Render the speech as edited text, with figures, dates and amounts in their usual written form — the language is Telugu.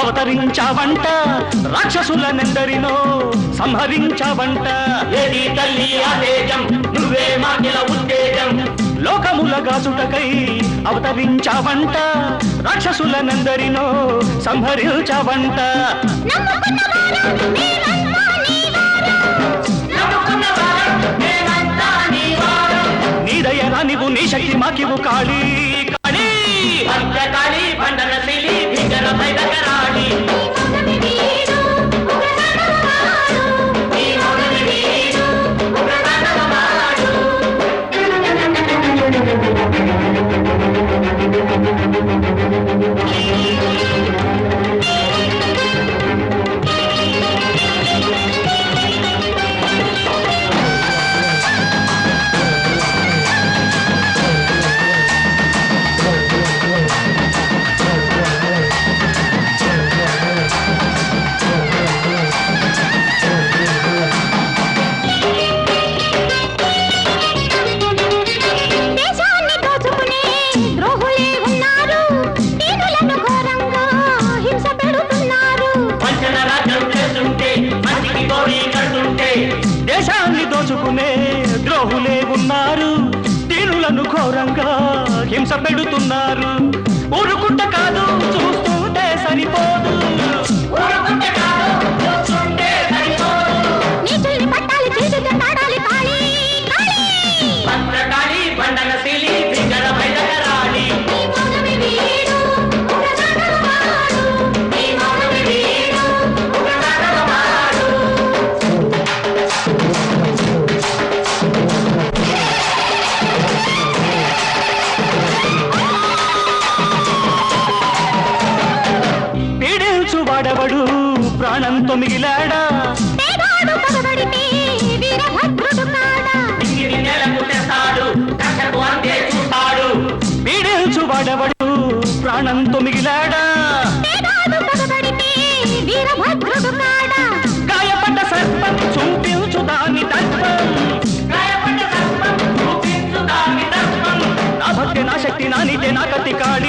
అవతరించావంట రాక్షసులనెందరినో సంహరించావంట ఏది తల్లి ఆదేశం నువ్వే మాకిల ఉత్తేజం లోకముల గాసుటకై అవతరించావంట రాక్షసులనెందరినో సంహరించావంట నీదయరా నీవు నీ శక్తి మాకివు కాళీ కాళీ భద్రకాళి బండన శిలి భీకర భైరకరాళి దేశాన్ని దోచుకునే ద్రోహులే ఉన్నారు దీనులను ఘోరంగా హింస పెడుతున్నారు ఊరుకుంట కాదు చూస్తుంటే సరిపోదు భద్రకాళి బండన శిలి భీకర భైరకరాళి వాడవడు ప్రాణంతో మిగిలాడా పీడించు వాడవడు ప్రాణంతో మిగిలాడా గాయపడ్డ సర్పం చూపించు దాని దర్పం నా భక్తి నా శక్తి నా నీతే నా కత్తి కాళీ